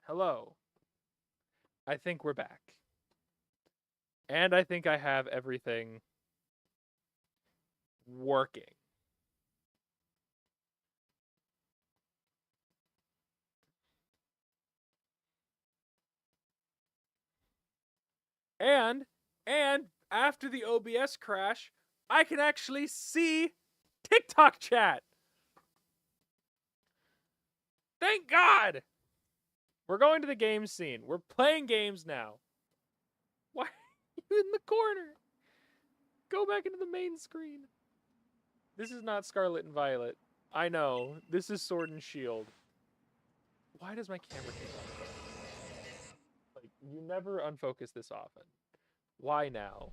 Hello. I think we're back. And I think I have everything working. And after the OBS crash, I can actually see TikTok chat. Thank God. We're going to the game scene. We're playing games now. Why are you in the corner? Go back into the main screen. This is not Scarlet and Violet. I know. This is Sword and Shield. Why does my camera keep on? Like, you never unfocus this often. Why now?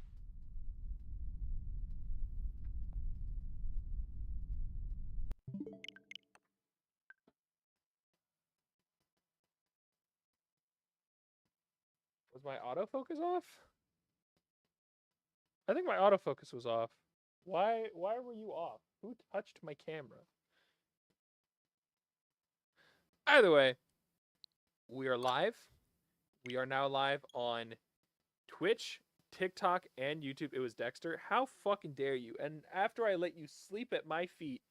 Was my autofocus off? I think my autofocus was off. Why were you off? Who touched my camera? Either way, we are live. We are now live on Twitch, TikTok, and YouTube. It was Dexter. How fucking dare you? And after I let you sleep at my feet.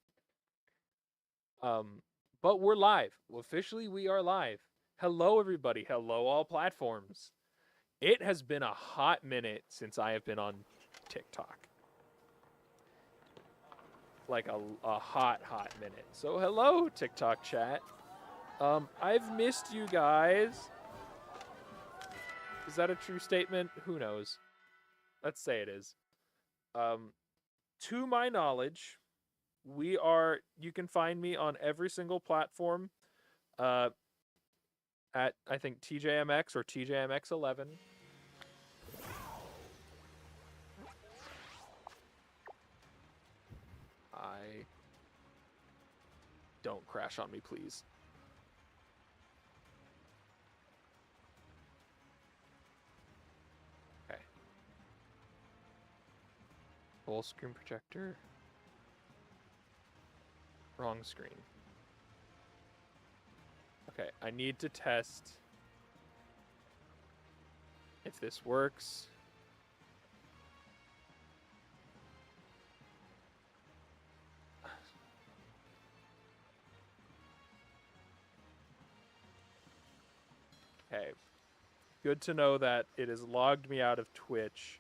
But we're live. Officially, we are live. Hello, everybody. Hello, all platforms. It has been a hot minute since I have been on TikTok. Like a hot minute. So hello, TikTok chat. I've missed you guys. Is that a true statement? Who knows? Let's say it is. To my knowledge, you can find me on every single platform at I think TJMX or TJMX11. Don't crash on me, please. Okay. Full screen projector. Wrong screen. Okay, I need to test if this works. Okay. Good to know that it has logged me out of Twitch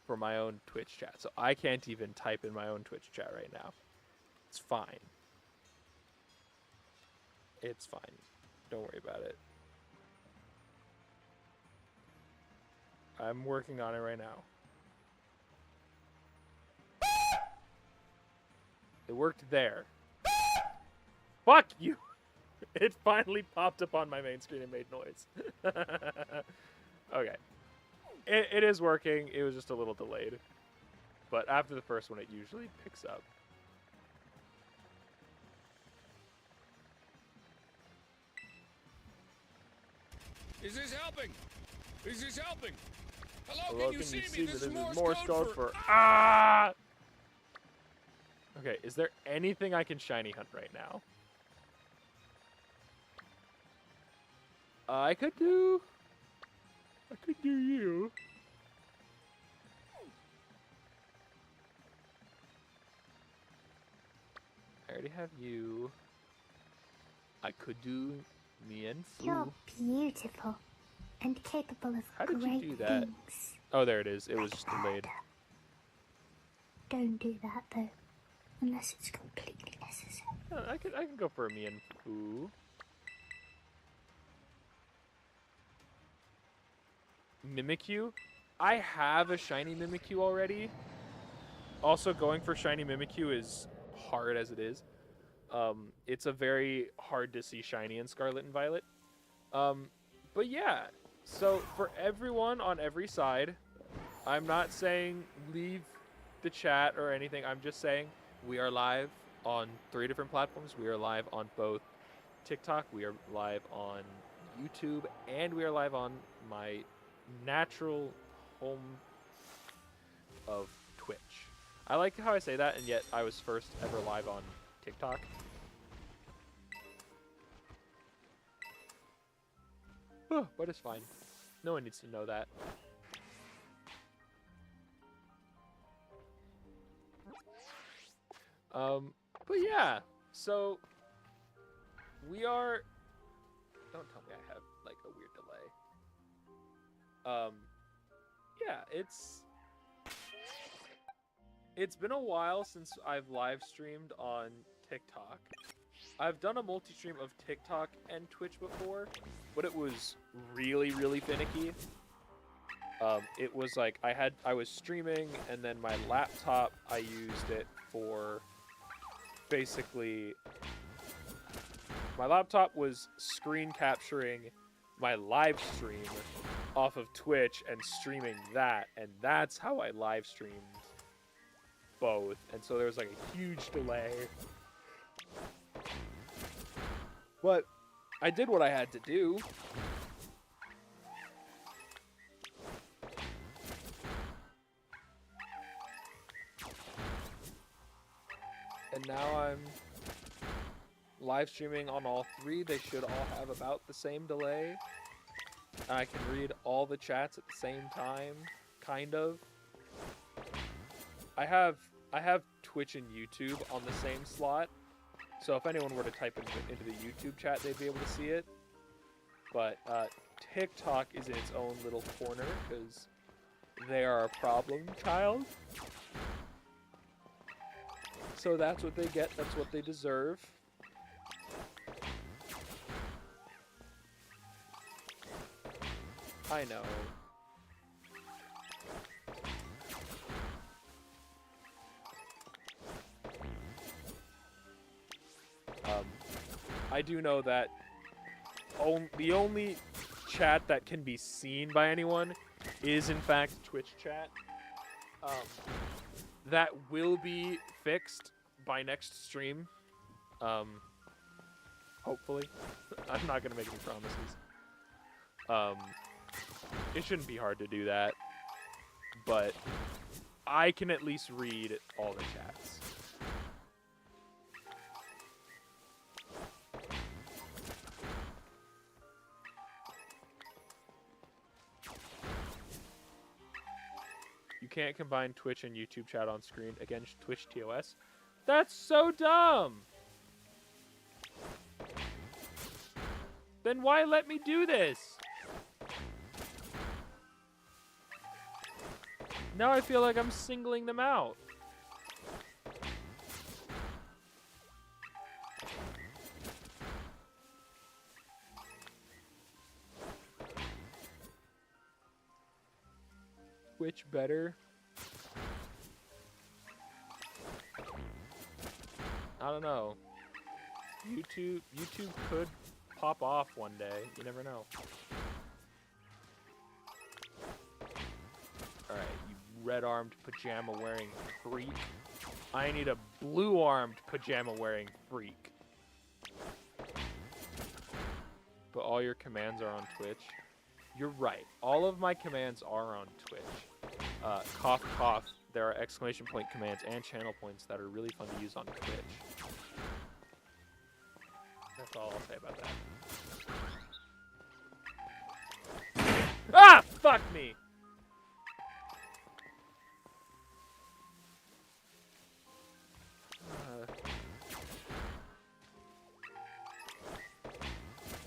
for my own Twitch chat. So I can't even type in my own Twitch chat right now. It's fine. It's fine. Don't worry about it. I'm working on it right now. It worked there. Fuck you! It finally popped up on my main screen and made noise. Okay. It is working. It was just a little delayed. But after the first one, it usually picks up. Is this helping? Is this helping? Hello, can you see me? This is Morse code for ah! Okay, is there anything I can shiny hunt right now? I could do you. I already have you. I could do me and Fu. You're beautiful and capable of How did great you do that? things. Oh, there it is. It was just delayed. Don't do that though, unless it's completely necessary. I can go for a me and Fu. Mimikyu? I have a shiny Mimikyu already. Also, going for shiny Mimikyu is hard as it is. It's a very hard to see shiny in Scarlet and Violet. But yeah, so for everyone on every side, I'm not saying leave the chat or anything. I'm just saying we are live on 3 different platforms. We are live on both TikTok, we are live on YouTube, and we are live on my natural home of Twitch. I like how I say that, and yet I was first ever live on TikTok. But it's fine. No one needs to know that. But yeah, so we are. Don't tell me I have like a weird delay. Yeah, it's been a while since I've live streamed on TikTok. I've done a multi-stream of TikTok and Twitch before, but it was really, really finicky. It was like I was streaming, and then my laptop, I used it for basically. My laptop was screen capturing my live stream off of Twitch and streaming that, and that's how I live streamed both. And so there was like a huge delay. But I did what I had to do. And now I'm live streaming on all three. They should all have about the same delay. I can read all the chats at the same time, kind of. I have Twitch and YouTube on the same slot, so if anyone were to type into the YouTube chat, they'd be able to see it. But TikTok is in its own little corner because they are a problem child. So that's what they get. That's what they deserve. I know. I do know that the only chat that can be seen by anyone is, in fact, Twitch chat. That will be fixed by next stream. Hopefully. I'm not going to make any promises. It shouldn't be hard to do that, but I can at least read all the chats. You can't combine Twitch and YouTube chat on screen. Again, Twitch TOS. That's so dumb! Then why let me do this? Now I feel like I'm singling them out. Which better? I don't know. YouTube could pop off one day. You never know. Alright, you red-armed pajama-wearing freak. I need a blue-armed pajama-wearing freak. But all your commands are on Twitch. You're right. All of my commands are on Twitch. Cough, cough. There are exclamation point commands and channel points that are really fun to use on Twitch. That's all I'll say about that. Ah! Fuck me!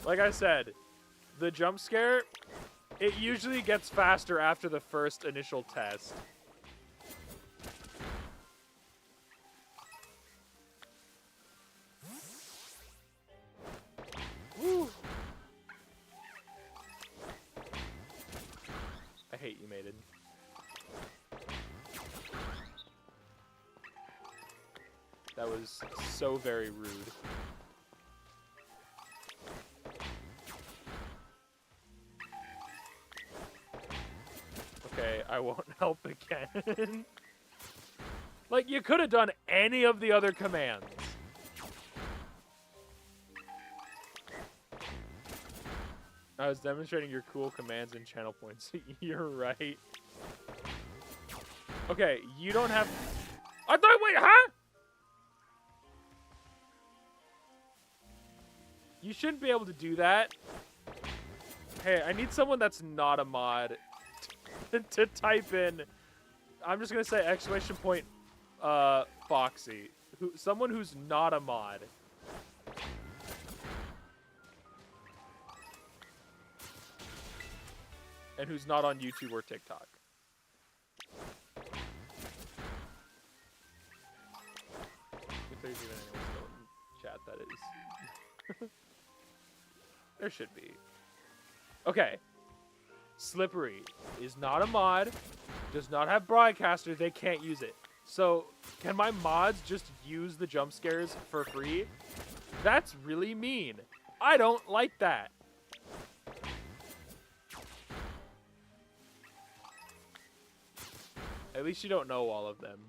Like I said, the jump scare, it usually gets faster after the first initial test. Woo. I hate you, Maiden. That was so very rude. Okay, I won't help again. Like, you could have done any of the other commands. I was demonstrating your cool commands and channel points. You're right. Okay, you don't have... I thought... Wait, huh? You shouldn't be able to do that. Hey, I need someone that's not a mod to type in. I'm just gonna say exclamation point, Foxy. Someone who's not a mod. And who's not on YouTube or TikTok. If there's even anyone still in chat that is. There should be. Okay. Slippery is not a mod, does not have broadcaster, they can't use it. So, can my mods just use the jump scares for free? That's really mean. I don't like that. At least you don't know all of them.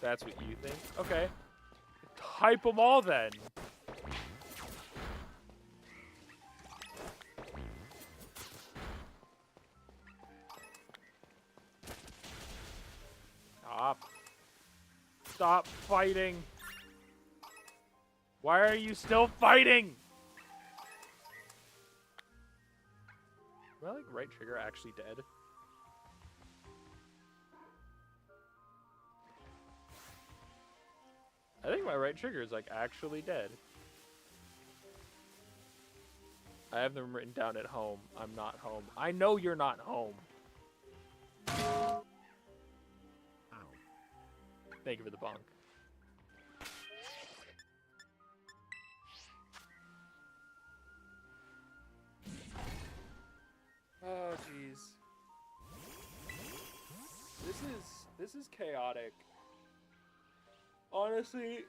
That's what you think? Okay. Type them all then. Stop. Stop fighting. Why are you still fighting? Am I like right trigger actually dead? I think my right trigger is like actually dead. I have them written down at home. I'm not home. I know you're not home. Ow. Thank you for the bonk. Oh jeez. This is chaotic. Honestly,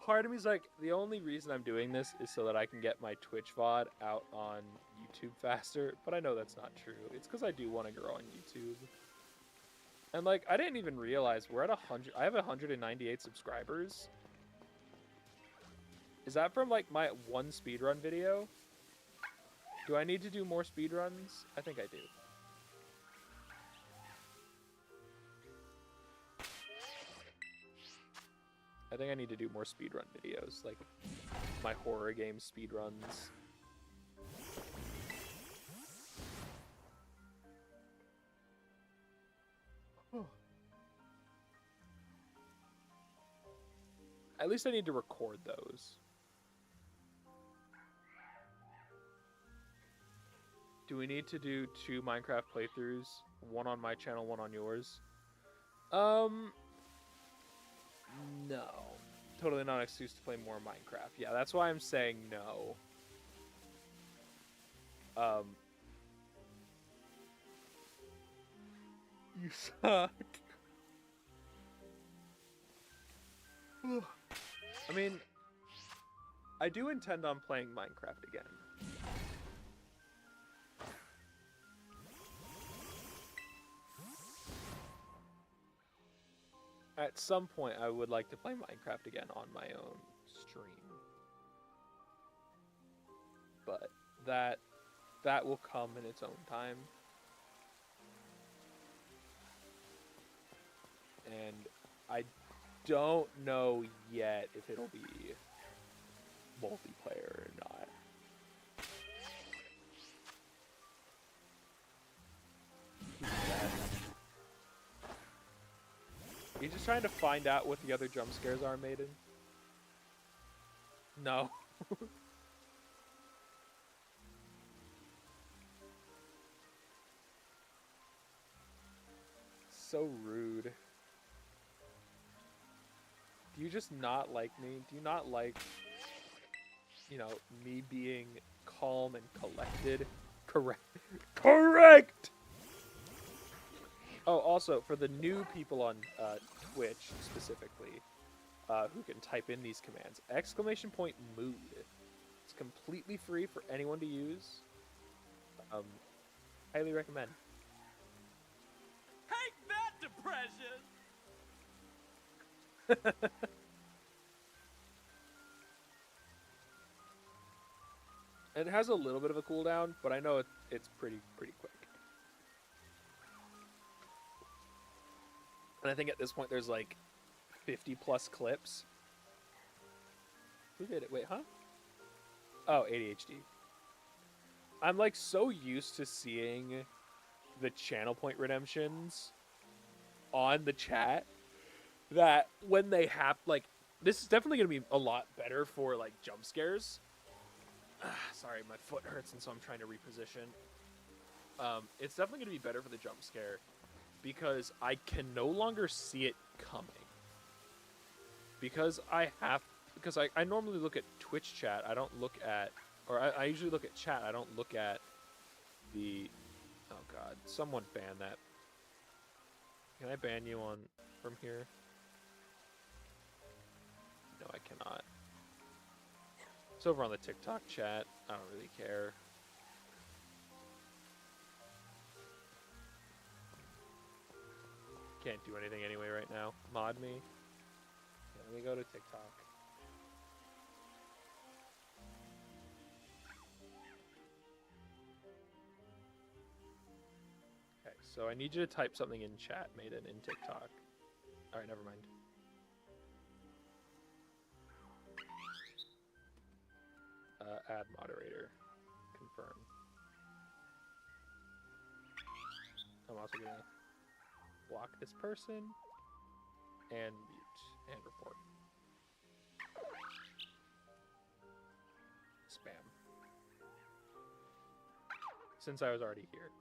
part of me's like, the only reason I'm doing this is so that I can get my Twitch VOD out on YouTube faster, but I know that's not true. It's because I do want to grow on YouTube. And like, I didn't even realize we're at 100, I have 198 subscribers. Is that from like my one speedrun video? Do I need to do more speedruns? I think I do. I think I need to do more speedrun videos, like my horror game speedruns. At least I need to record those. Do we need to do 2 Minecraft playthroughs? One on my channel, one on yours? No. Totally not an excuse to play more Minecraft. Yeah, that's why I'm saying no. You suck. I mean, I do intend on playing Minecraft again. At some point, I would like to play Minecraft again on my own stream. But that will come in its own time. And I don't know yet if it'll be multiplayer or not. You just trying to find out what the other jump scares are, Maiden? No. So rude. Do you just not like me? Do you not like, you know, me being calm and collected? Correct. Correct! Oh, also, for the new people on Twitch, specifically, who can type in these commands, exclamation point mood. It's completely free for anyone to use. Highly recommend. Take that, depression! It has a little bit of a cooldown, but I know it's pretty quick. And I think at this point there's like 50 plus clips. Who did it? Wait, huh? Oh, ADHD. I'm like so used to seeing the channel point redemptions on the chat that when they have like this is definitely going to be a lot better for like jump scares. Sorry, my foot hurts and so I'm trying to reposition. It's definitely going to be better for the jump scare because I can no longer see it coming. Because I normally look at Twitch chat. I don't look at, or I usually look at chat. I don't look at the, oh god, someone ban that. Can I ban you on from here? No, I cannot. It's over on the TikTok chat. I don't really care. Can't do anything anyway right now. Mod me. Yeah, let me go to TikTok. Okay, so I need you to type something in chat, Maiden, in TikTok. Alright, never mind. Add moderator. Confirm. I'm also gonna block this person and mute and report. Spam. Since I was already here.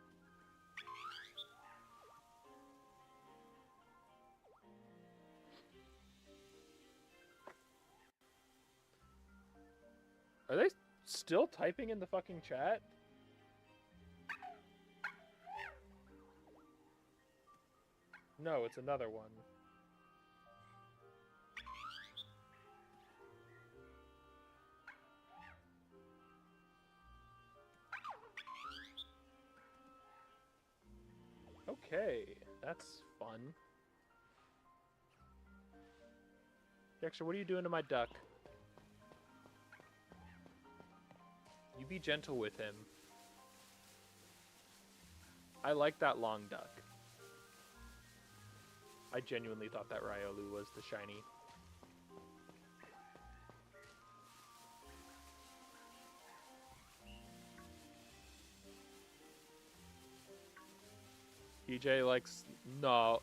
Are they still typing in the fucking chat? No, it's another one. Okay, that's fun. Dexter, what are you doing to my duck? You be gentle with him. I like that long duck. I genuinely thought that Ryolu was the shiny. TJ likes... No.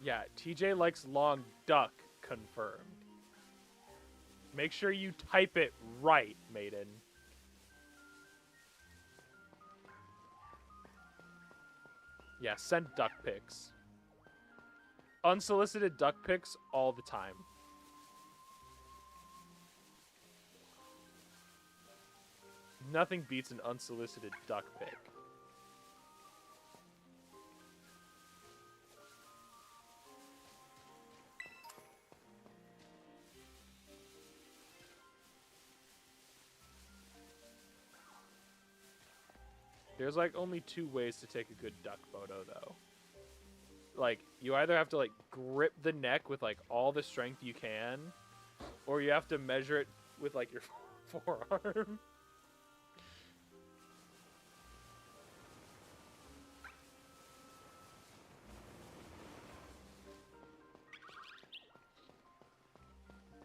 Yeah, TJ likes long duck. Confirmed. Make sure you type it right, Maiden. Yeah, send duck pics. Unsolicited duck pics all the time. Nothing beats an unsolicited duck pic. There's like only 2 ways to take a good duck photo though. Like, you either have to like grip the neck with like all the strength you can, or you have to measure it with like your forearm.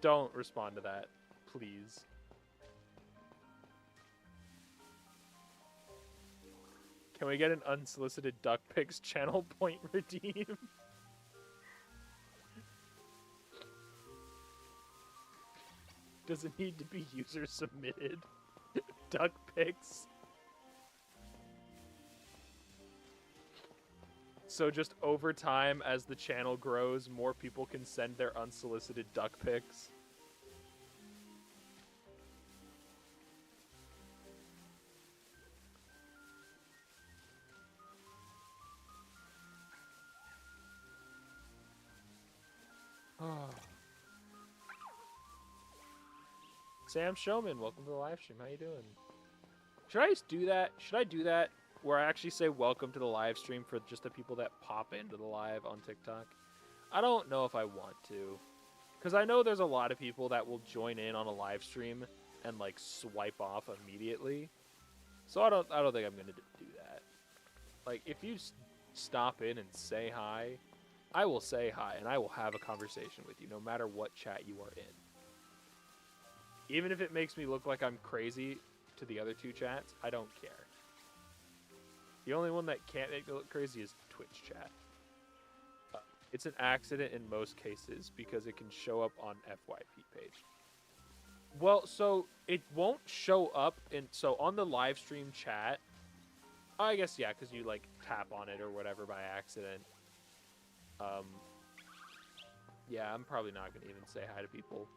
Don't respond to that, please. Can we get an unsolicited duck pics channel point redeem? Does it need to be user submitted? Duck pics? So just over time, as the channel grows, more people can send their unsolicited duck pics. Sam Showman, welcome to the live stream. How you doing? Should I just do that? Should I do that where I actually say welcome to the live stream for just the people that pop into the live on TikTok? I don't know if I want to, because I know there's a lot of people that will join in on a live stream and like swipe off immediately. So I don't think I'm gonna do that. Like, if you stop in and say hi, I will say hi and I will have a conversation with you no matter what chat you are in. Even if it makes me look like I'm crazy to the other two chats, I don't care. The only one that can't make me look crazy is Twitch chat. It's an accident in most cases because it can show up on FYP page. Well, so it won't show up so on the live stream chat. I guess yeah, because you like tap on it or whatever by accident. Yeah, I'm probably not gonna even say hi to people.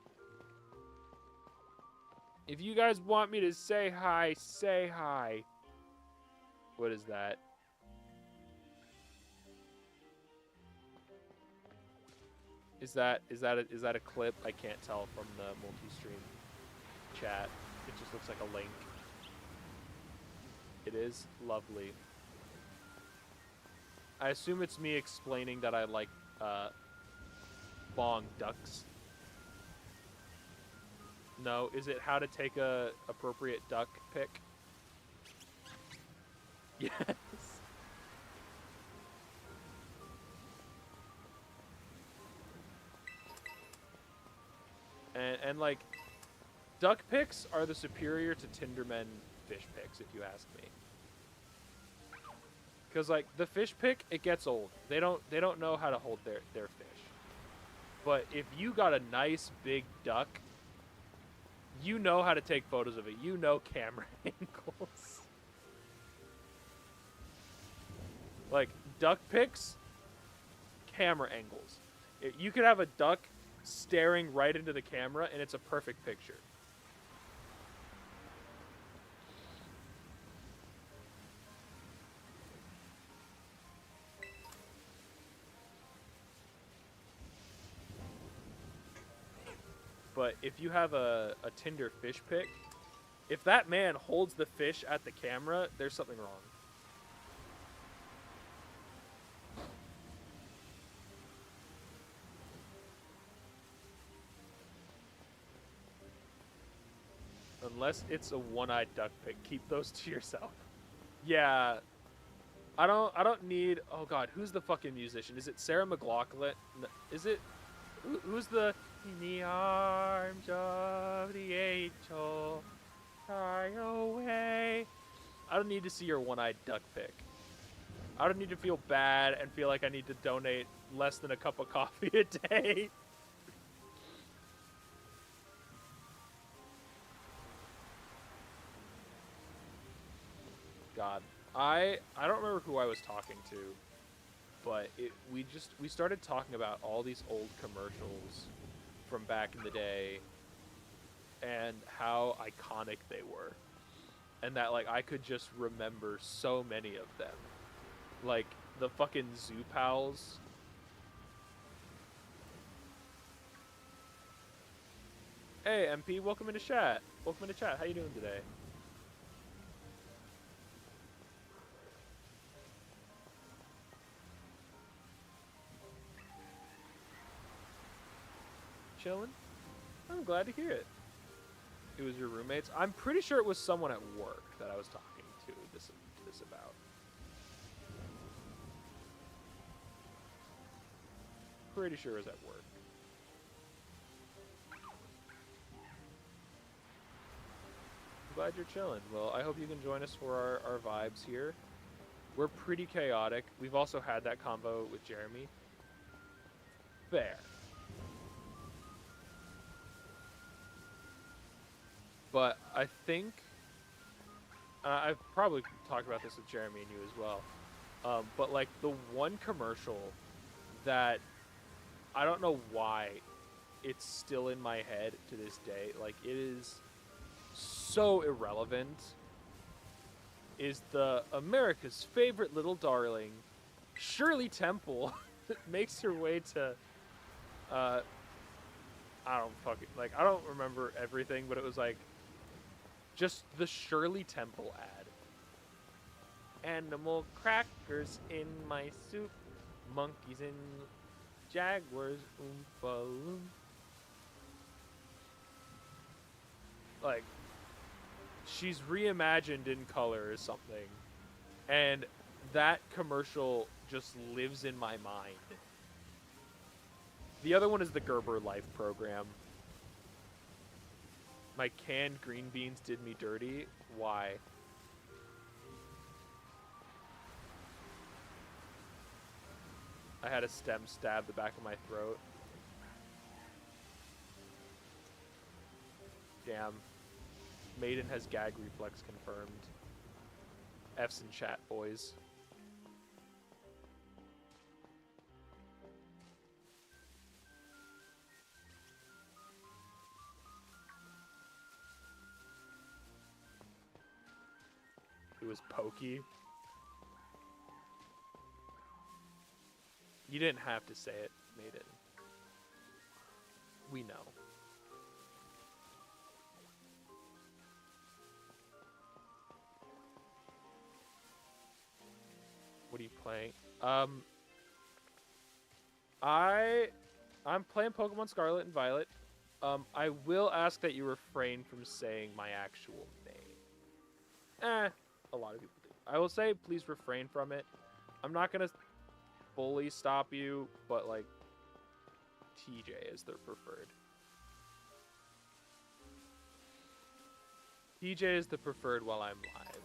If you guys want me to say hi, say hi. What is that? Is that a clip? I can't tell from the multi-stream chat. It just looks like a link. It is lovely. I assume it's me explaining that I like bong ducks. No, is it how to take a appropriate duck pic? Yes. And like, duck pics are the superior to Tindermen fish pics, if you ask me. Because like the fish pic, it gets old. They don't know how to hold their fish. But if you got a nice big duck, you know how to take photos of it. You know camera angles. Like duck pics, camera angles. You could have a duck staring right into the camera and it's a perfect picture. But if you have a Tinder fish pic, if that man holds the fish at the camera, there's something wrong. Unless it's a one-eyed duck pic, keep those to yourself. Yeah, I don't need. Oh God, who's the fucking musician? Is it Sarah McLachlan? Is it? Who's the? In the arms of the angel, fly away. I don't need to see your one-eyed duck pic. I don't need to feel bad and feel like I need to donate less than a cup of coffee a day. God, I don't remember who I was talking to, but we started talking about all these old commercials from back in the day and how iconic they were, and that like I could just remember so many of them, like the fucking Zoo Pals. Hey MP, welcome into chat. Welcome into chat. How you doing today? Chilling? I'm glad to hear it. It was your roommates? I'm pretty sure it was someone at work that I was talking to this about. Pretty sure it was at work. I'm glad you're chilling. Well, I hope you can join us for our vibes here. We're pretty chaotic. We've also had that convo with Jeremy. Fair. But I think I've probably talked about this with Jeremy and you as well. But like the one commercial that I don't know why it's still in my head to this day, like it is so irrelevant, is the America's favorite little darling, Shirley Temple, makes her way to I don't remember everything, but it was like just the Shirley Temple ad. Animal crackers in my soup, monkeys in jaguars, oompa loom. Like, she's reimagined in color or something, and that commercial just lives in my mind. The other one is the Gerber Life program. My canned green beans did me dirty. Why? I had a stem stab the back of my throat. Damn. Maiden has gag reflex confirmed. F's in chat, boys. It was Pokey. You didn't have to say it, Maiden. We know. What are you playing? I'm playing Pokemon Scarlet and Violet. I will ask that you refrain from saying my actual name. A lot of people do. I will say please refrain from it. I'm not gonna fully stop you, but like TJ is their preferred. TJ is the preferred while I'm live.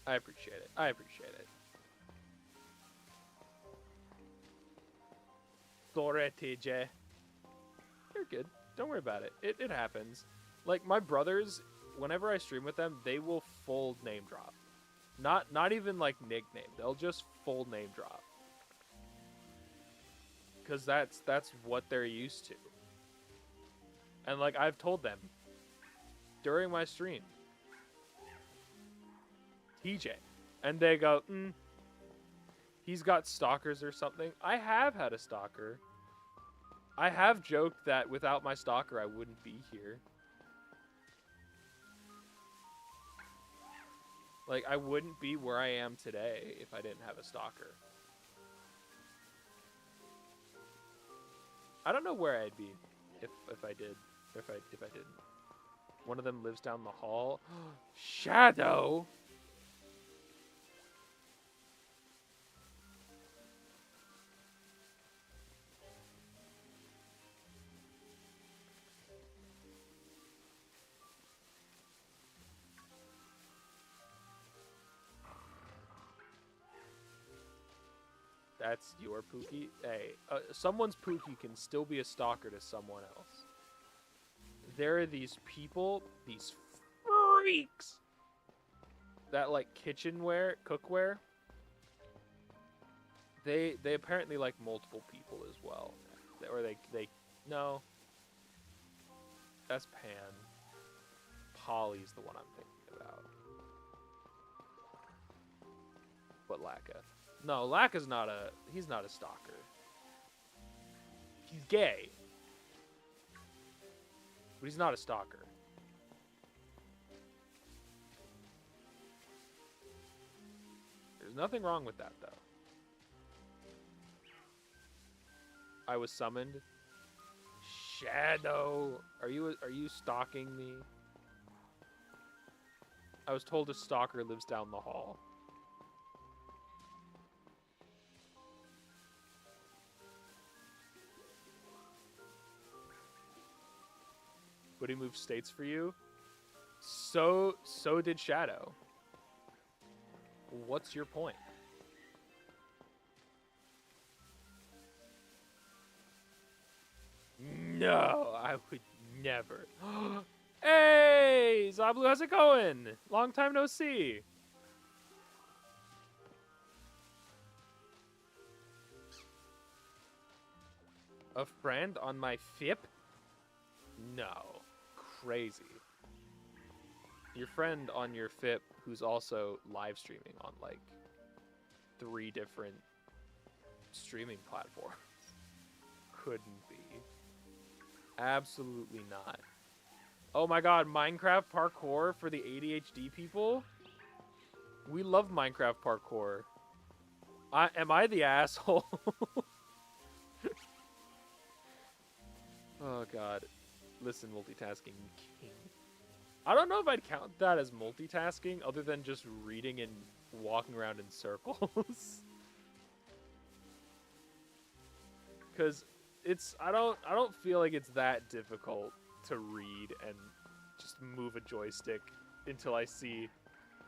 I appreciate it. I appreciate it. Sorry, TJ. You're good. Don't worry about it. It happens. Like, my brothers, whenever I stream with them, they will full name drop. Not even, like, nickname. They'll just full name drop. Because that's what they're used to. And, like, I've told them during my stream, TJ. And they go, he's got stalkers or something. I have had a stalker. I have joked that without my stalker, I wouldn't be here. Like, I wouldn't be where I am today if I didn't have a stalker. I don't know where I'd be if I did. If I didn't. One of them lives down the hall. Shadow. That's your Pookie? Hey, someone's Pookie can still be a stalker to someone else. There are these people, these freaks, that like kitchenware, cookware. They apparently like multiple people as well. Or they no. That's Pan. Polly's the one I'm thinking about. But Laka. No, Laka's not he's not a stalker. He's gay. But he's not a stalker. There's nothing wrong with that, though. I was summoned. Shadow, are you stalking me? I was told a stalker lives down the hall. But he moved states for you. So did Shadow. What's your point? No, I would never. Hey, Zablu, how's it going? Long time no see. A friend on my FIP? No. Crazy. Your friend on your FIP who's also live streaming on like 3 different streaming platforms. Couldn't be. Absolutely not. Oh my god, Minecraft parkour for the ADHD people? We love Minecraft parkour. Am I the asshole? Oh god. Listen, multitasking king. I don't know if I'd count that as multitasking other than just reading and walking around in circles. Cuz I don't feel like it's that difficult to read and just move a joystick until I see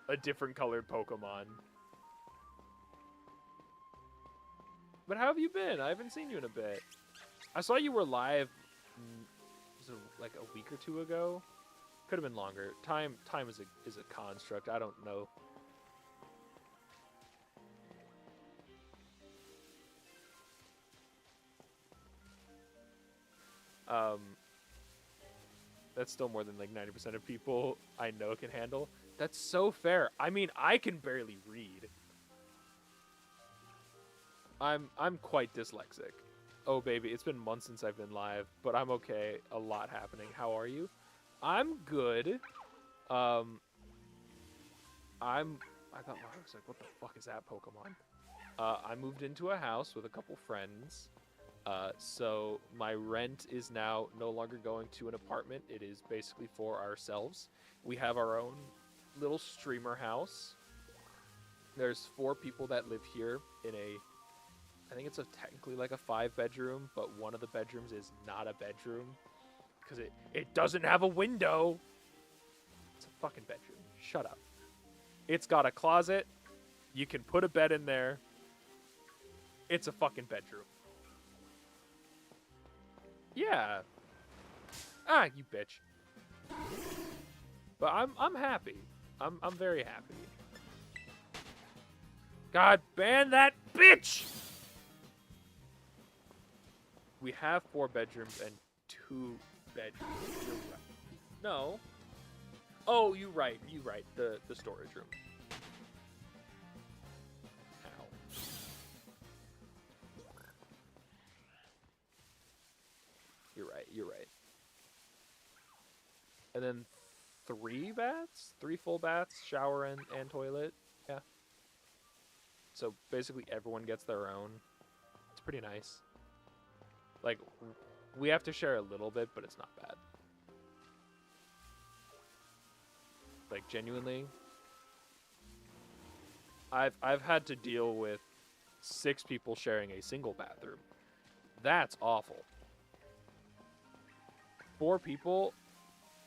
a different colored Pokemon. But how have you been? I haven't seen you in a bit. I saw you were live was it like a week or two ago? Could have been longer. Time is a construct. I don't know. Um that's still more than like 90% of people I know can handle. That's so fair. I mean, I can barely read. I'm quite dyslexic. Oh baby, it's been months since I've been live, but I'm okay. A lot happening. How are you? I'm good. I thought I was like, what the fuck is that Pokemon? I moved into a house with a couple friends. So my rent is now no longer going to an apartment. It is basically for ourselves. We have our own little streamer house. There's 4 people that live here in I think it's technically like a 5-bedroom, but one of the bedrooms is not a bedroom because it doesn't have a window. It's a fucking bedroom. Shut up. It's got a closet. You can put a bed in there. It's a fucking bedroom. Yeah. Ah, you bitch. But I'm happy. I'm very happy. God, ban that bitch! We have 4 bedrooms and 2 bedrooms. You're right. No. Oh, you right. You right. The storage room. Ow. You're right. You're right. And then 3 baths? 3 full baths, shower and toilet. Yeah. So basically everyone gets their own. It's pretty nice. Like, we have to share a little bit, but it's not bad. Like, genuinely, I've had to deal with 6 people sharing a single bathroom. That's awful. 4 people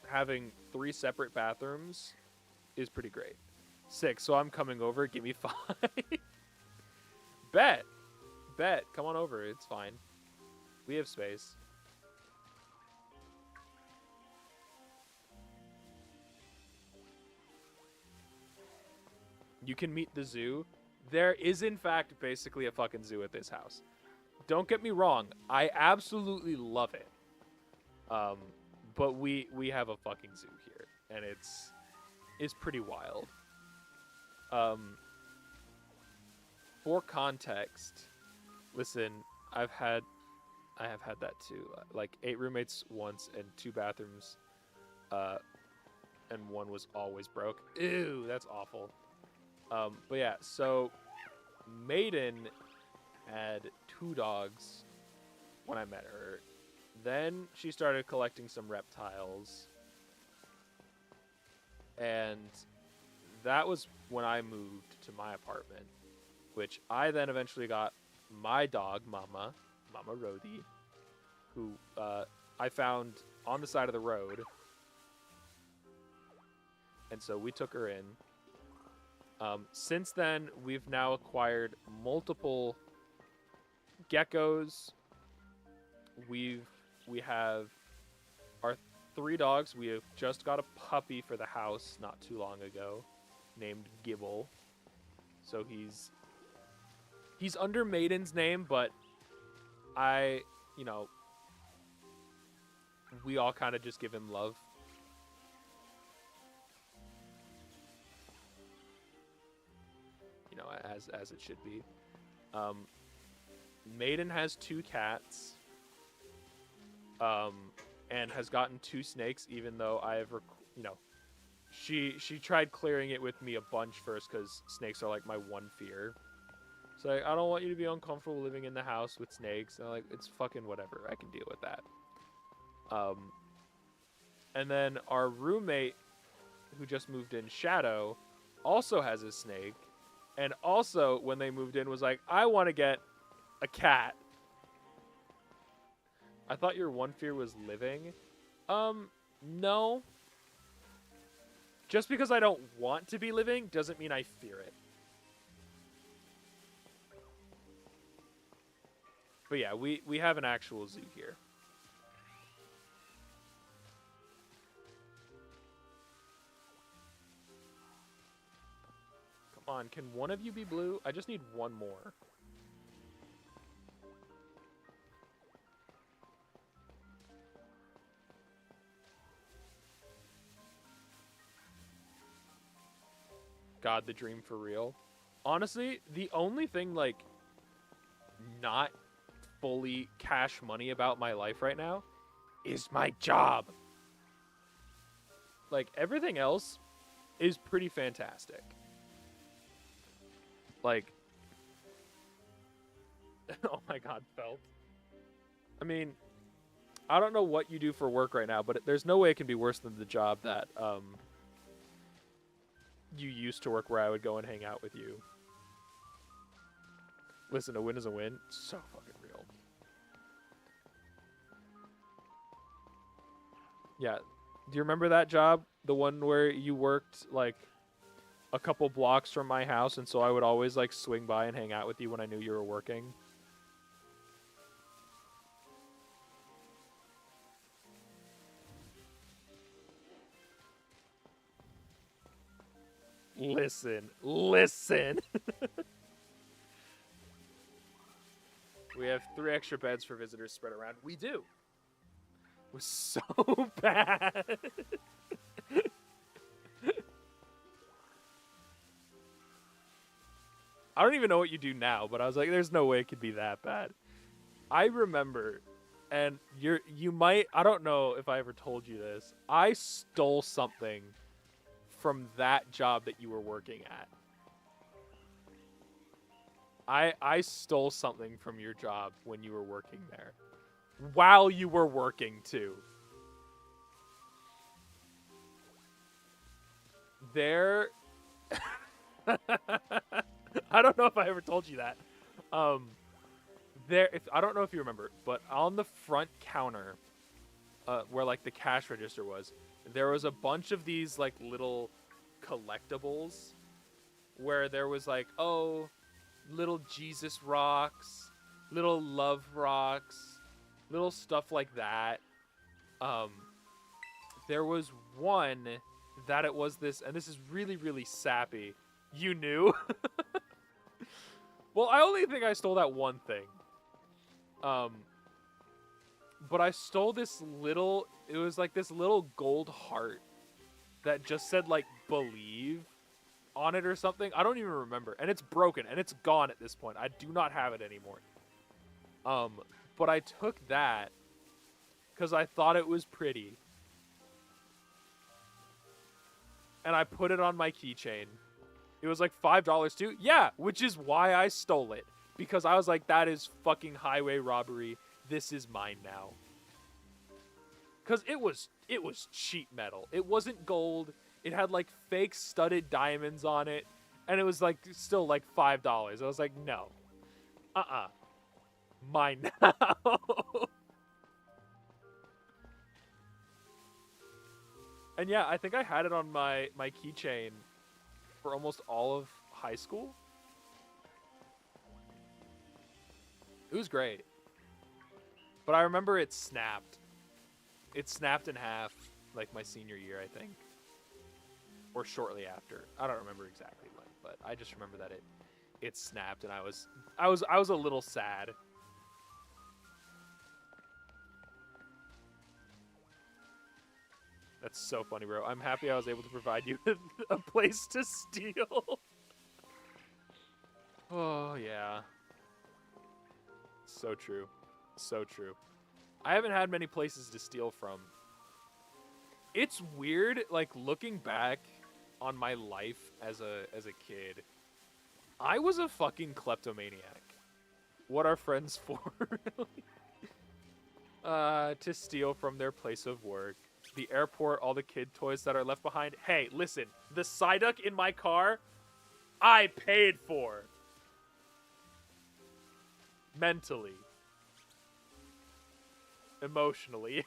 having 3 separate bathrooms is pretty great. 6, so I'm coming over. Give me 5. Bet. Come on over. It's fine. We have space. You can meet the zoo. There is, in fact, basically a fucking zoo at this house. Don't get me wrong. I absolutely love it. But we have a fucking zoo here, and it's pretty wild. For context, listen, I have had that too. Like 8 roommates once and 2 bathrooms, and one was always broke. Ew, that's awful. But yeah, so Maiden had 2 dogs when I met her. Then she started collecting some reptiles, and that was when I moved to my apartment, which I then eventually got my dog, Mama Rhodey, who I found on the side of the road. And so we took her in. Since then, we've now acquired multiple geckos. We have our 3 dogs. We have just got a puppy for the house not too long ago, named Gibble. So he's under Maiden's name, but we all kind of just give him love. You know, as it should be. Maiden has 2 cats. And has gotten 2 snakes, even though I have, she tried clearing it with me a bunch first because snakes are like my one fear. So like, I don't want you to be uncomfortable living in the house with snakes. And I'm like, it's fucking whatever. I can deal with that. And then our roommate who just moved in, Shadow, also has a snake. And also, when they moved in, was like, I want to get a cat. I thought your one fear was living. No. Just because I don't want to be living doesn't mean I fear it. But yeah, we have an actual zoo here. Come on, can one of you be blue? I just need one more. God, the dream for real. Honestly, the only thing, like, not fully cash money about my life right now is my job. Like, everything else is pretty fantastic. Like, oh my God, Felt. I mean, I don't know what you do for work right now, but there's no way it can be worse than the job that, you used to work, where I would go and hang out with you. Listen, a win is a win. So fucking real. Yeah. Do you remember that job? The one where you worked, like, a couple blocks from my house, and so I would always, like, swing by and hang out with you when I knew you were working? Listen. Listen. We have 3 extra beds for visitors spread around. We do. It was so bad. I don't even know what you do now, but I was like, there's no way it could be that bad. I remember, and you might, I don't know if I ever told you this, I stole something from that job that you were working at. I stole something from your job when you were working there. While you were working, too. There... I don't know if I ever told you that. I don't know if you remember, but on the front counter, where, like, the cash register was, there was a bunch of these, like, little collectibles where there was, like, oh... little Jesus rocks, little love rocks, little stuff like that. There was one that it was this, and this is really, really sappy. You knew? Well, I only think I stole that one thing. But I stole this little, it was like this little gold heart that just said, like, believe on it or something. I don't even remember. And it's broken and it's gone at this point. I do not have it anymore. But I took that because I thought it was pretty. And I put it on my keychain. It was like $5 too. Yeah, which is why I stole it. Because I was like, that is fucking highway robbery. This is mine now. Because it was cheap metal. It wasn't gold. It had, like, fake studded diamonds on it. And it was, like, still, like, $5. I was like, no. Mine now. And yeah, I think I had it on my keychain for almost all of high school. It was great. But I remember it snapped. It snapped in half, like, my senior year, I think. Or shortly after. I don't remember exactly when, but I just remember that it snapped, and I was a little sad. That's so funny, bro. I'm happy I was able to provide you with a place to steal. Oh, yeah. So true. So true. I haven't had many places to steal from. It's weird, like, looking back on my life as a kid. I was a fucking kleptomaniac. What are friends for, really? To steal from their place of work. the airport, all the kid toys that are left behind. Hey, listen, the Psyduck in my car, I paid for. Mentally. Emotionally.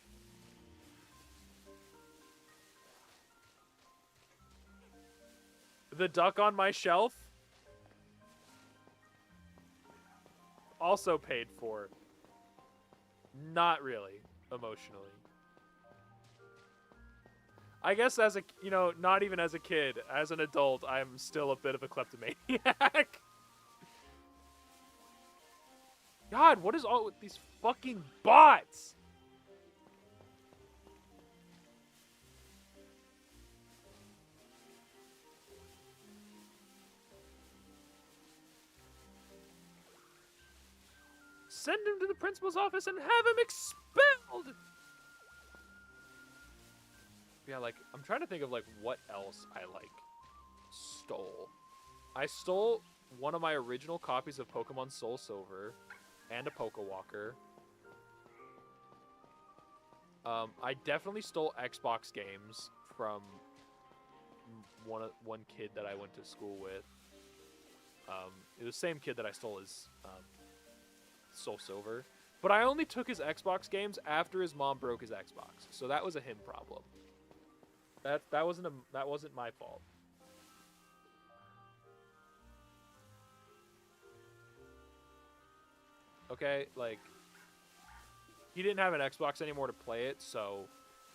The duck on my shelf, also paid for. Not really, emotionally. I guess as a, not even as a kid, as an adult, I'm still a bit of a kleptomaniac. God, what is all with these fucking bots? Send him to the principal's office and have him expelled! Yeah, like, I'm trying to think of, like, what else I, like, stole. I stole one of my original copies of Pokemon Soul Silver and a Pokewalker. I definitely stole Xbox games from one kid that I went to school with. It was the same kid that I stole his Soul Silver. But I only took his Xbox games after his mom broke his Xbox. So that was a him problem. That wasn't my fault. Okay, like, he didn't have an Xbox anymore to play it, so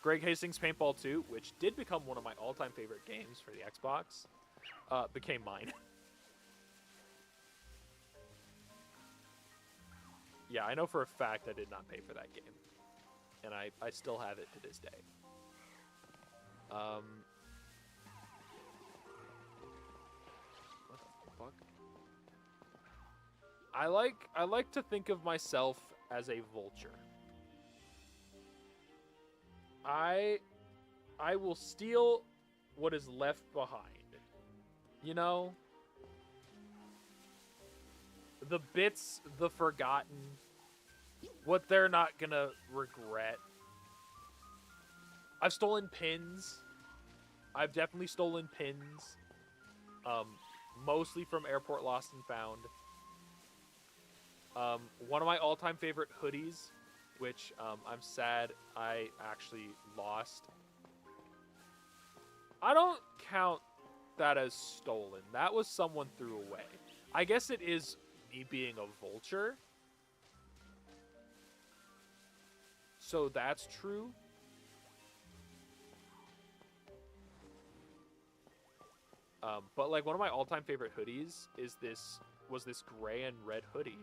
Greg Hastings Paintball 2, which did become one of my all-time favorite games for the Xbox, became mine. Yeah, I know for a fact I did not pay for that game. And I still have it to this day. What the fuck? I like to think of myself as a vulture. I will steal what is left behind. You know? The bits, the forgotten, what they're not gonna regret. I've stolen pins. I've definitely stolen pins. Mostly from Airport Lost and Found. One of my all-time favorite hoodies, which I'm sad I actually lost. I don't count that as stolen. That was someone threw away. I guess it is me being a vulture. So that's true. But like one of my all-time favorite hoodies was this gray and red hoodie.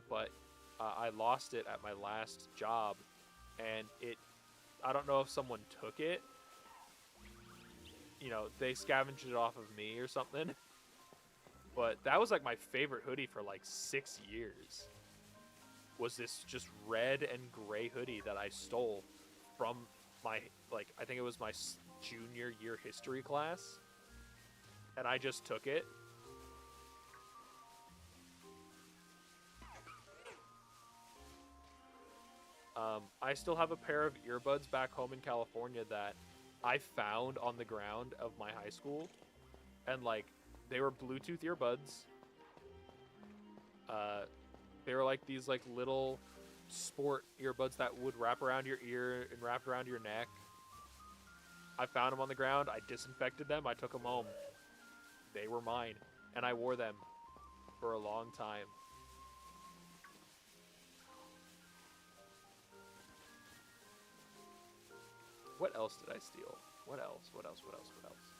But I lost it at my last job, and I don't know if someone took it. You know, they scavenged it off of me or something. But that was like my favorite hoodie for like 6 years. Was this just red and gray hoodie that I stole from my, like, I think it was my junior year history class. And I just took it. I still have a pair of earbuds back home in California that I found on the ground of my high school. And, like, they were Bluetooth earbuds. They were, like, these, like, little sport earbuds that would wrap around your ear and wrap around your neck. I found them on the ground. I disinfected them. I took them home. They were mine. And I wore them for a long time. What else did I steal? What else? What else? What else? What else?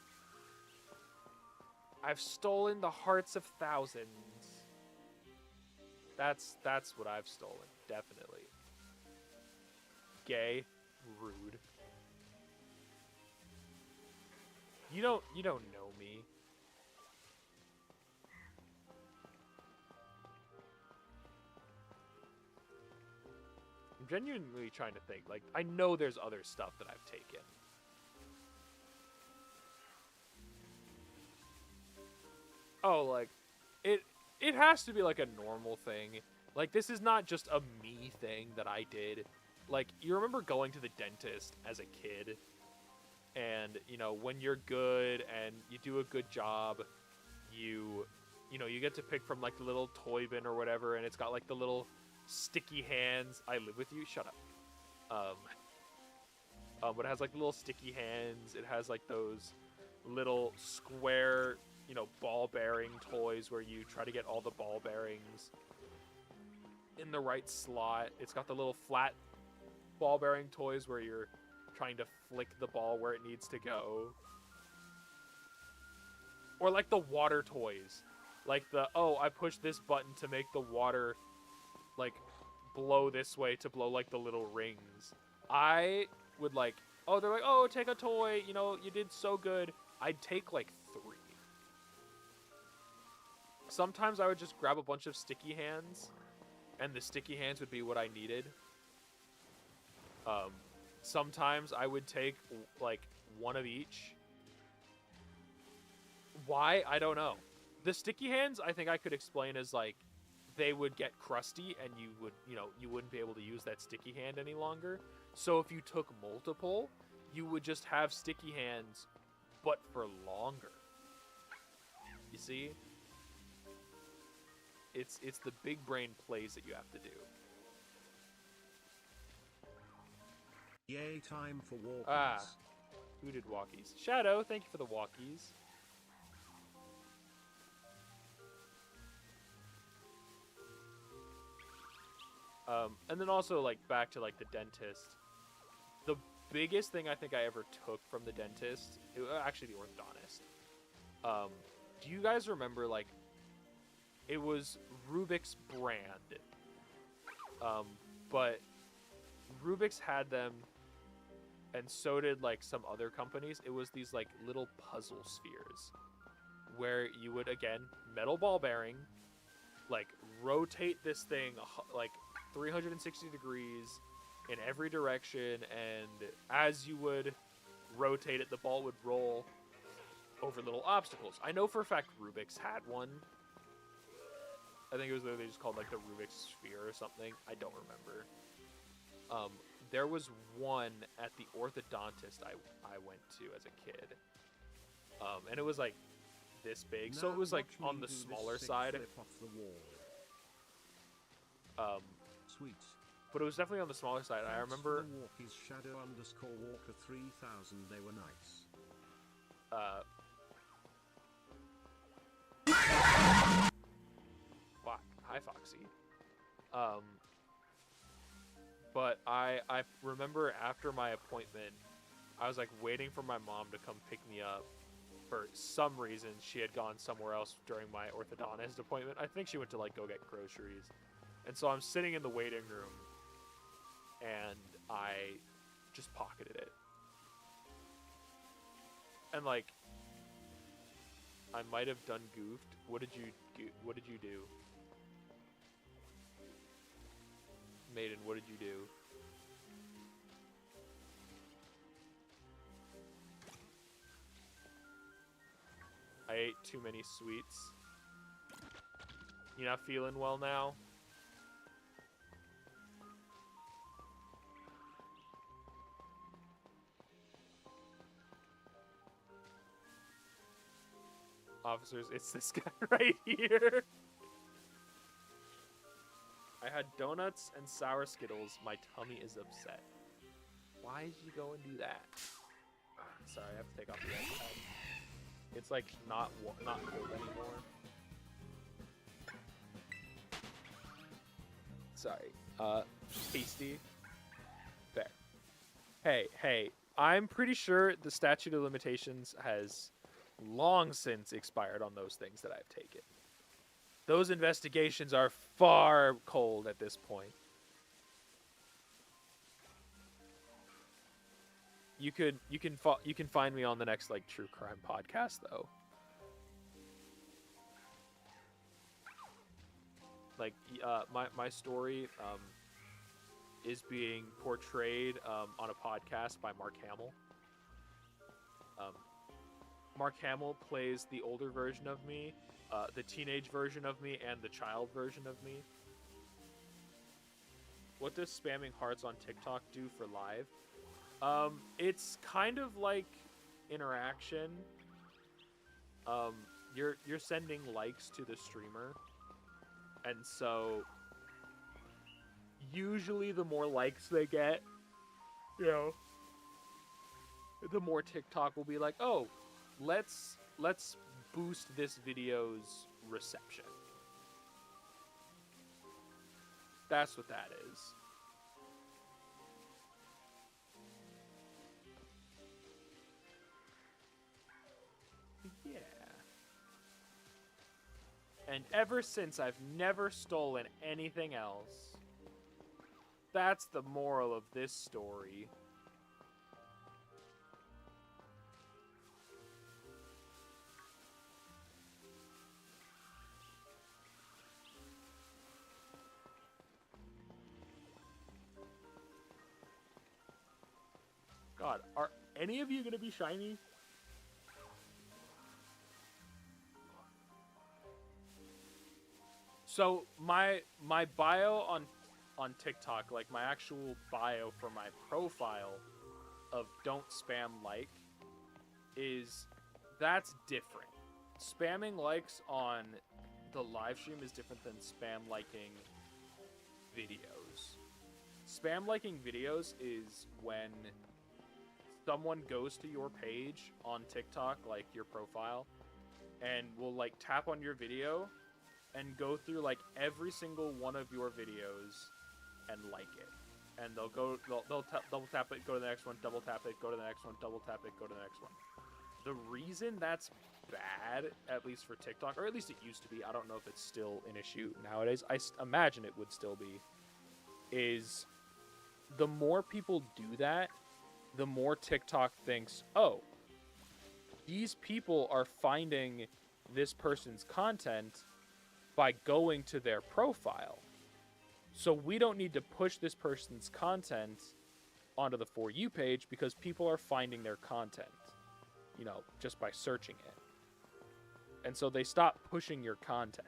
I've stolen the hearts of thousands. That's what I've stolen, definitely. Gay, rude. You don't know me. I'm genuinely trying to think. Like, I know there's other stuff that I've taken. Oh, like, it has to be like a normal thing. Like, this is not just a me thing that I did. like, you remember going to the dentist as a kid, and when you're good and you do a good job, you get to pick from like the little toy bin or whatever, and it's got like the little sticky hands. I live with you. Shut up. But it has like little sticky hands. It has like those little square, ball bearing toys where you try to get all the ball bearings in the right slot. It's got the little flat ball bearing toys where you're trying to flick the ball where it needs to go. Or like the water toys. Like I push this button to make the water like blow this way to blow like the little rings. I would like, they're like, take a toy, you did so good. I'd take like 3. Sometimes I would just grab a bunch of sticky hands, and the sticky hands would be what I needed. Sometimes I would take like 1 of each. Why? I don't know. The sticky hands, I think I could explain as like, they would get crusty and you wouldn't be able to use that sticky hand any longer. So if you took multiple, you would just have sticky hands, but for longer. You see? It's the big brain plays that you have to do. Yay, time for walkies. Who did walkies? Shadow, thank you for the walkies. And then also, like, back to, like, the dentist. The biggest thing I think I ever took from the dentist, actually the orthodontist. Do you guys remember, like, it was Rubik's brand. But Rubik's had them, and so did, like, some other companies. It was these, like, little puzzle spheres where you would, again, metal ball bearing, like, rotate this thing, like, 360 degrees in every direction, and as you would rotate it, the ball would roll over little obstacles. I know for a fact Rubik's had one. I think it was literally just called like the Rubik's Sphere or something. I don't remember. There was one at the orthodontist I went to as a kid. And it was like this big. So it was like on the smaller side. Sweet. But it was definitely on the smaller side. I remember Walkies Shadow_Walker 3000, they were nice. Hi Foxy. But I remember after my appointment, I was like waiting for my mom to come pick me up. For some reason, she had gone somewhere else during my orthodontist appointment. I think she went to like go get groceries. And so I'm sitting in the waiting room, and I just pocketed it. And like, I might have done goofed. What did you do? Maiden, what did you do? I ate too many sweets. You not feeling well now? Officers, it's this guy right here. I had donuts and sour Skittles. My tummy is upset. Why did you go and do that? Sorry, I have to take off the iPad. It's like not cold anymore. Sorry. Tasty. There. Hey. I'm pretty sure the statute of limitations has long since expired on those things that I've taken. Those investigations are far cold at this point. You can find me on the next like true crime podcast though. Like my story is being portrayed on a podcast by Mark Hamill. Mark Hamill plays the older version of me, the teenage version of me, and the child version of me. what does spamming hearts on TikTok do for live? It's kind of like interaction. You're sending likes to the streamer, and so usually the more likes they get, you know, the more TikTok will be like, oh, let's boost this video's reception. That's what that is. Yeah. And ever since, I've never stolen anything else. That's the moral of this story. God, are any of you gonna be shiny? So my bio on TikTok, like my actual bio for my profile of don't spam like, that's different. Spamming likes on the live stream is different than spam liking videos. Spam liking videos is when someone goes to your page on TikTok, like your profile, and will like tap on your video and go through like every single one of your videos and like it. And they'll double tap it, go to the next one, double tap it, go to the next one, double tap it, go to the next one. The reason that's bad, at least for TikTok, or at least it used to be, I don't know if it's still an issue nowadays, I imagine it would still be, is the more people do that, the more TikTok thinks, oh, these people are finding this person's content by going to their profile. So we don't need to push this person's content onto the For You page because people are finding their content, you know, just by searching it. And so they stop pushing your content.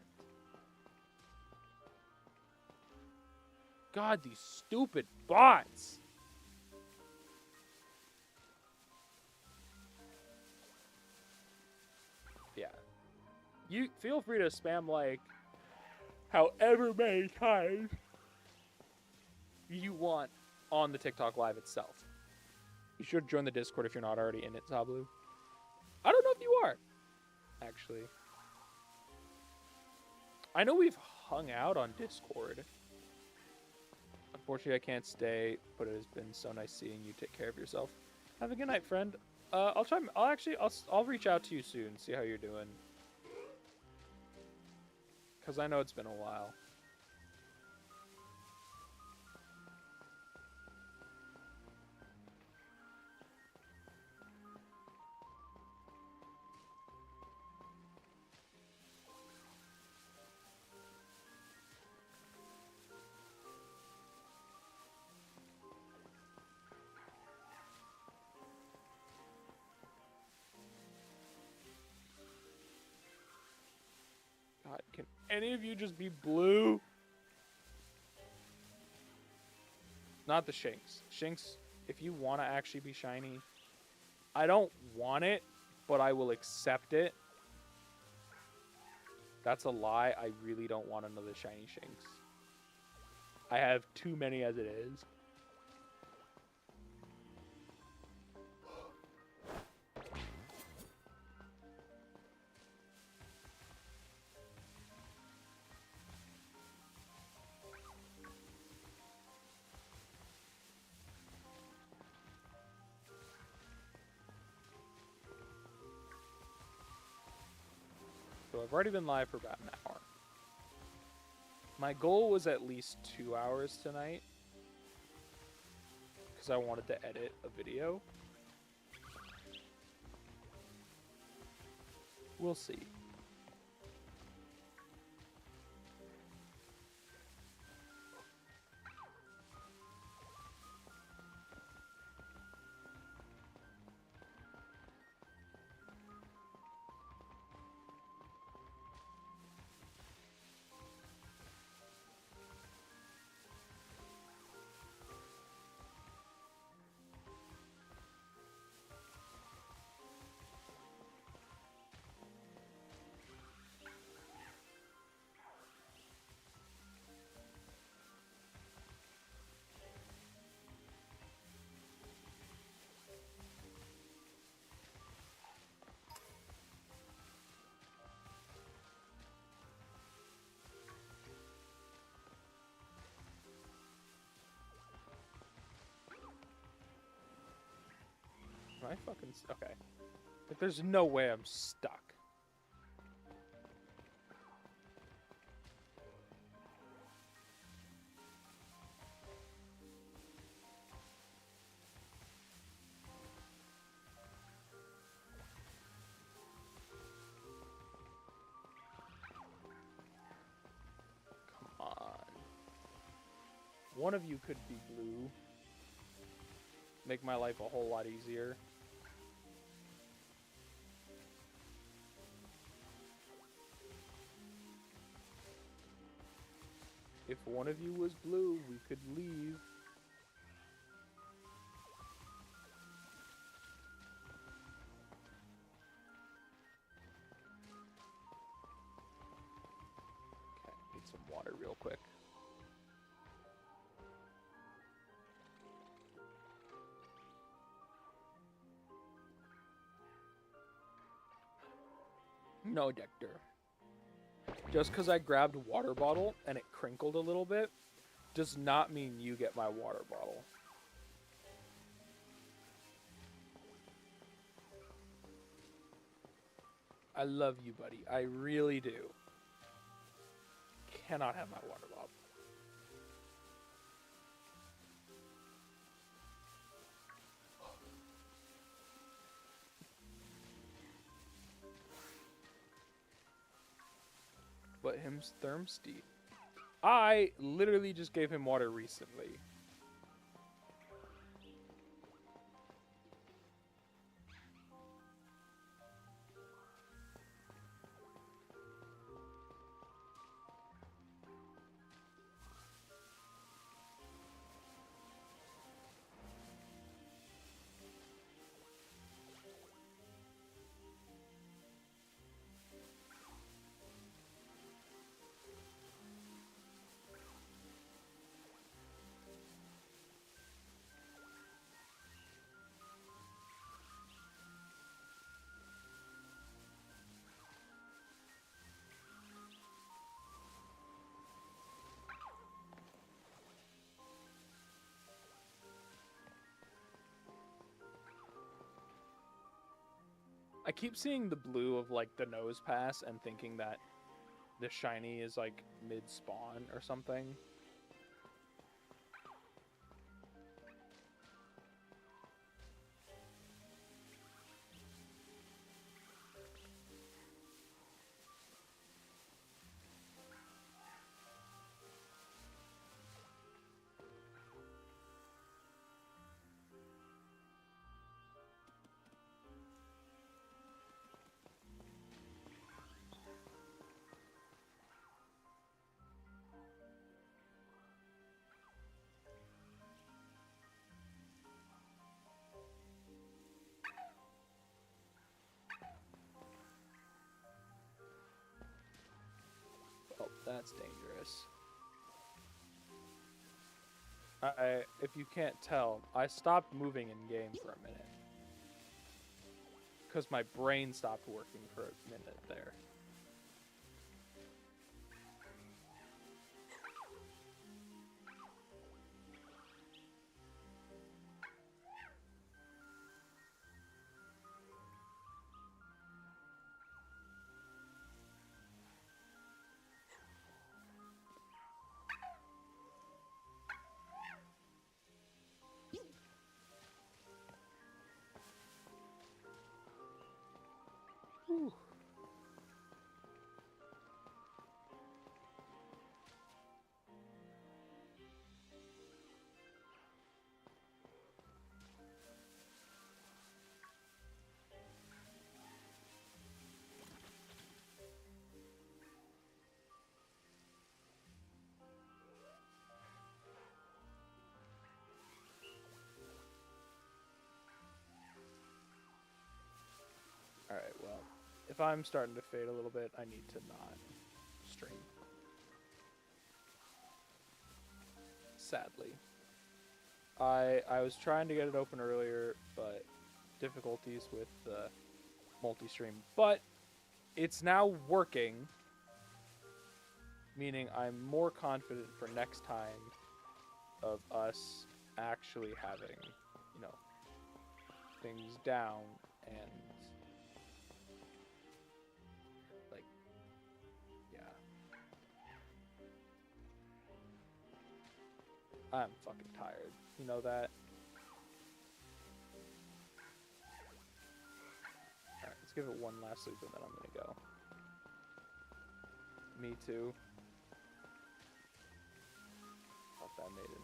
God, these stupid bots. Yeah. You feel free to spam like however many times you want on the TikTok live itself. You should join the Discord if you're not already in it, Zablu. I don't know if you are, actually. I know we've hung out on Discord. Unfortunately, I can't stay, but it has been so nice seeing you. Take care of yourself. Have a good night, friend. I'll reach out to you soon, see how you're doing. Because I know it's been a while. God, can any of you just be blue? Not the Shinx. Shinx, if you want to actually be shiny, I don't want it, but I will accept it. That's a lie. I really don't want another shiny Shinx. I have too many as it is. So I've already been live for about an hour. My goal was at least 2 hours tonight, because I wanted to edit a video. We'll see. I fucking... Okay. Like, there's no way I'm stuck. Come on. One of you could be blue. Make my life a whole lot easier. If one of you was blue, we could leave. Okay, need some water real quick. No, Dector. Just because I grabbed water bottle and it crinkled a little bit does not mean you get my water bottle. I love you, buddy. I really do. Cannot have my water bottle. But him's thirsty. I literally just gave him water recently. I keep seeing the blue of like the nose pass and thinking that the shiny is like mid-spawn or something. Oh, that's dangerous. If you can't tell, I stopped moving in game for a minute. Because my brain stopped working for a minute there. Whew. Alright, well, if I'm starting to fade a little bit, I need to not stream. Sadly. I was trying to get it open earlier, but difficulties with the multi-stream. But it's now working, meaning I'm more confident for next time of us actually having, you know, things down and like, yeah. I'm fucking tired. You know that? Alright, let's give it one last sleep and then I'm gonna go. Me too. Fuck that maiden.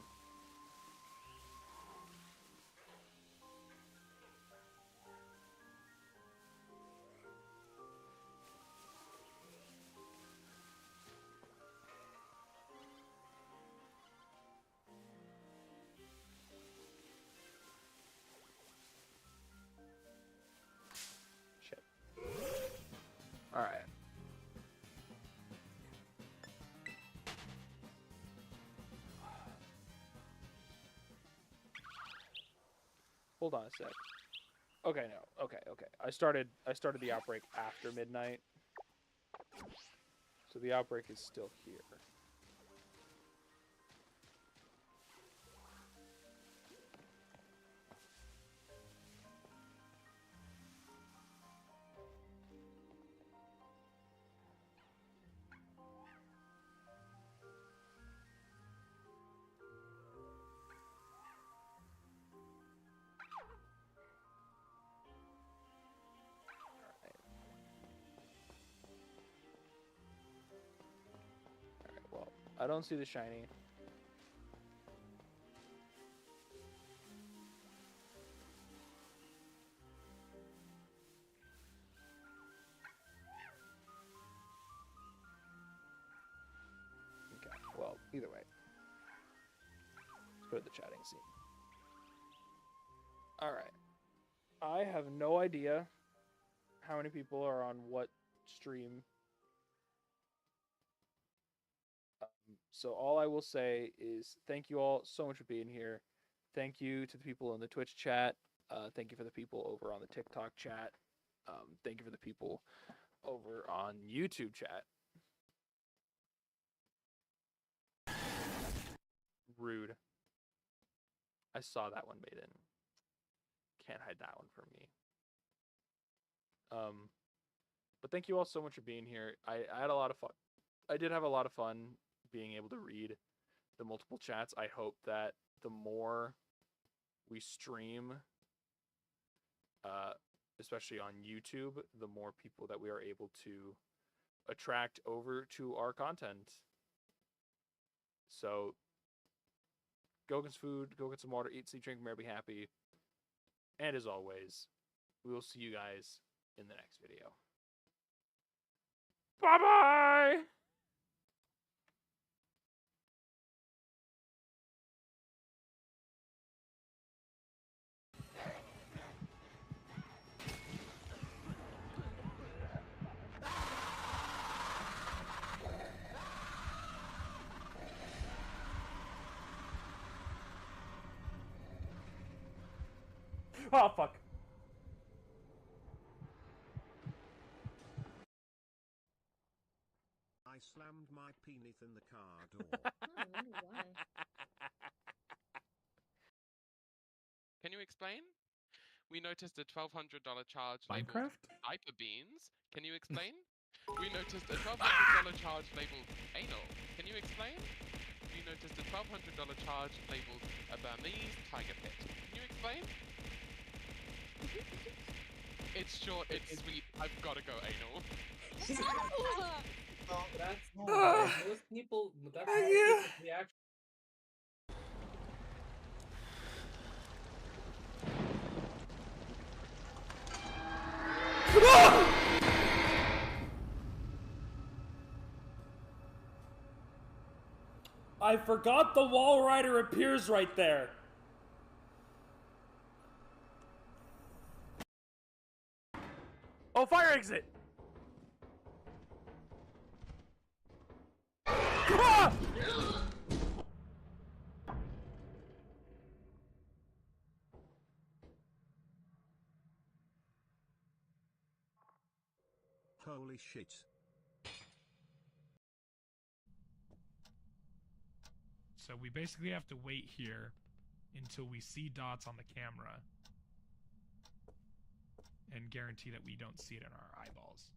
Shit. Alright. Hold on a sec. Okay, no. Okay. I started the outbreak after midnight. So the outbreak is still here. Alright, well, I don't see the shiny. Okay, well, either way. Let's go to the chatting scene. Alright. I have no idea how many people are on what stream. So all I will say is thank you all so much for being here. Thank you to the people in the Twitch chat. Thank you for the people over on the TikTok chat. Thank you for the people over on YouTube chat. Rude. I saw that one, Maiden. Can't hide that one from me. But thank you all so much for being here. I had a lot of fun. I did have a lot of fun being able to read the multiple chats. I hope that the more we stream, especially on YouTube, the more people that we are able to attract over to our content. So go get some food, go get some water, eat, sleep, drink, be happy. And as always, we will see you guys in the next video. Bye-bye! Oh, fuck. I slammed my penis in the car door. I wonder why. Can you explain? We noticed a $1,200 charge labeled Minecraft? diaper beans. Can you explain? We noticed a $1,200 charge labeled anal. Can you explain? We noticed a $1,200 charge labeled a Burmese tiger pit. Can you explain? It's short, it's sweet, I've gotta go anal. That's normal. Most people, that's how people's reaction. I forgot the wall rider appears right there. Oh, fire exit! Ah! Holy shit. So we basically have to wait here until we see dots on the camera. and guarantee that we don't see it in our eyeballs.